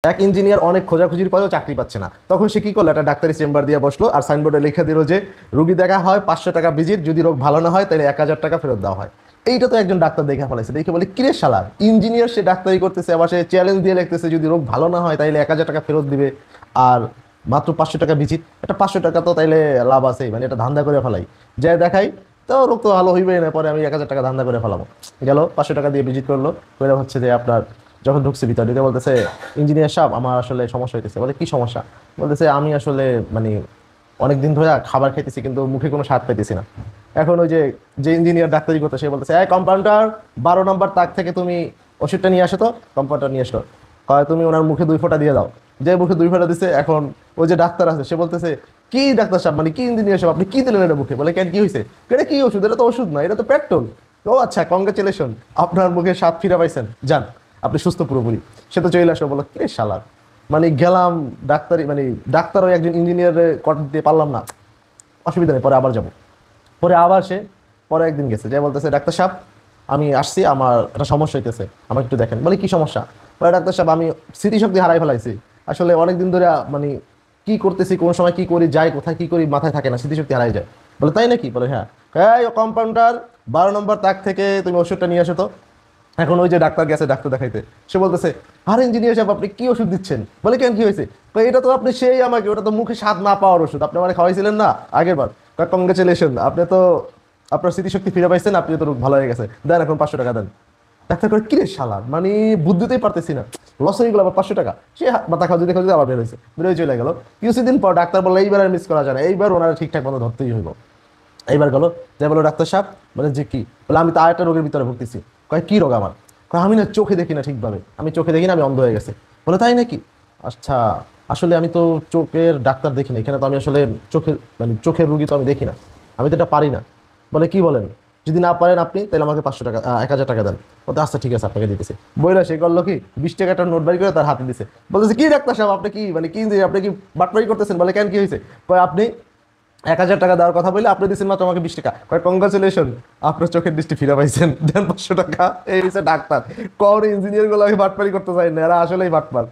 এক ইঞ্জিনিয়ার অনেক খোঁজাখুঁজির পরেও চাকরি পাচ্ছে না, তখন সে কি করলো, একটা ডাক্তারি চেম্বার দিয়ে বসলো আর সাইনবোর্ডে লিখে দিল যে রুগী দেখা হয় 500 টাকা ভিজিট, যদি রোগ ভালো না হয় তাহলে 1000 টাকা ফেরত দেওয়া হয়। এইটা তো একজন ডাক্তার দেখে ফেলাইছে, দেখে বলে কিরে শালা, ইঞ্জিনিয়ার সে ডাক্তারি করতেছে, আবার সে চ্যালেঞ্জ দিয়ে লিখতেছে যদি রোগ ভালো না হয় তাইলে 1000 টাকা ফেরত দিবে, আর মাত্র 500 টাকা ভিজিট, এটা 500 টাকা তো তাইলে লাভ আছে, মানে এটা ধান্দা করে ফেলাই, যাই দেখাই তো রোগ তো ভালো হইবেই না, পরে আমি 1000 টাকা ধান্দা করে ফেলাবো। গেল 500 টাকা দিয়ে ভিজিট করলো, করে হচ্ছে যে আপনার যখন ঢুকছে ভিতরে ঢুকে বলতেছে, ইঞ্জিনিয়ার সাহেব আমার আসলে সমস্যা হইতেছে। বলে কি সমস্যা? বলতেছে আমি আসলে মানে অনেকদিন ধরে খাবার খাইতেছি কিন্তু মুখে কোনো স্বাদ পাইতেছি না। এখন ওই যে যে ইঞ্জিনিয়ার ডাক্তারি করতে, সে বলতেছে এই কম্পাউন্ডার, 12 নম্বর তাক থেকে তুমি ওষুধটা নিয়ে আসো তো। কম্পাউন্ডার নিয়ে আসলো, হয় তুমি ওনার মুখে 2 ফোঁটা দিয়ে দাও। যে মুখে 2 ফোঁটা দিছে, এখন ওই যে ডাক্তার আছে সে বলতেছে কি ডাক্তার সাহেব, মানে কি ইঞ্জিনিয়ার সাহেব আপনি কি দিলেন এটা মুখে? বলে কেন কি হয়েছে? এটা কি ওষুধ? এটা তো ওষুধ না, এটা তো পেট্রোল। ও আচ্ছা, কংগ্রেচুলেশন, আপনার মুখে স্বাদ ফিরে পাইছেন, যান আপনি সুস্থ পুরোপুরি। সে তো চলে আসলো, বলো কিরে শালা, মানে গেলাম ডাক্তারি, মানে ডাক্তার ওই একজন ইঞ্জিনিয়ারের কট দিতে পারলাম না, অসুবিধা নেই পরে আবার যাবো। পরে আবার সে পরে একদিন গেছে, যে বলতেছে ডাক্তার সাহেব আমি আসছি, আমার একটা সমস্যা হইতেছে, আমাকে একটু দেখেন। বলে কি সমস্যা? বলে ডাক্তার সাহেব আমি স্মৃতিশক্তি হারাই ফেলাইছি, আসলে অনেকদিন ধরে মানে কি করতেছি, কোন সময় কি করি, যাই কোথায় কি করি মাথায় থাকে না, স্মৃতিশক্তি হারাই যায়। বলে তাই নাকি? বলে হ্যাঁ। এই কম্পাউন্ডার, 12 নম্বর তাক থেকে তুমি ওষুধটা নিয়ে আসো তো। এখন ওই যে ডাক্তার গেছে ডাক্তার দেখাইতে, সে বলতেছে আরে ইঞ্জিনিয়ার সাহেব আপনি কি ওষুধ দিচ্ছেন? বলে কেন কি হয়েছে? কই এটা তো আপনি সেই আমাকে, ওটা তো মুখে স্বাদ না পাওয়ার ওষুধ, আপনি মানে খাওয়াইছিলেন না আগের বার। কংগ্রেচুলেশন, আপনি তো আপনার স্মৃতিশক্তি ফিরে পাইছেন, আপনি তো রোগ ভালো হয়ে গেছে, দেন এখন 500 টাকা দেন। ডাক্তার করে কিরে শালা, মানে বুদ্ধিতেই পারতেছি না, লস হয়ে গেল আবার 500 টাকা। সে মাথা খাওয়া খাওয়া আবার বের হয়েছে, বেরোয় চলে গেল। কিছুদিন পর ডাক্তার বললো এইবার আর মিস করা যায় না, এইবার ওনারা ঠিকঠাক মতো ধরতেই হইব। এইবার গেল, যাই বলো ডাক্তার সাহেব, বলে যে কি? বলে আমি তো আরেকটা রোগের ভিতরে ভুগতেছি। কয় কি রোগ আমার? কয় আমি না চোখে দেখি না ঠিকভাবে, আমি চোখে দেখি না, আমি অন্ধ হয়ে গেছে। বলে তাই নাকি? আচ্ছা, আসলে আমি তো চোখের ডাক্তার দেখি না এখানে, তো আমি আসলে চোখের মানে চোখের রুগী তো আমি দেখি না, আমি তো এটা পারি না। বলে কি বলেন? যদি না পারেন আপনি তাহলে আমাকে 500 টাকা 1000 টাকা দেন। বলতে আচ্ছা ঠিক আছে আপনাকে দিতেছে। বইরা সে করলো কি, 20 টাকাটা নোট বাড়ি করে তার হাতে দিছে। বলতেছে কি ডাক্তার সাহেব আপনি কি মানে কি আপনি কি বাটপাড়ি করতেছেন? বলে কেন কি হয়েছে? কয় আপনি 1000 টাকা দেওয়ার কথা বলে আপনি দিচ্ছেন মাত্র আমাকে 20 টাকা। কয় কংগ্রাচুলেশন, আপনার চোখের দৃষ্টি ফিরে পাইছেন, দেন 500 টাকা। এই হচ্ছে ডাক্তার। কোন ইঞ্জিনিয়ার গুলো আমি বাটপারি করতে চাই না, এরা আসলেই বাটপার।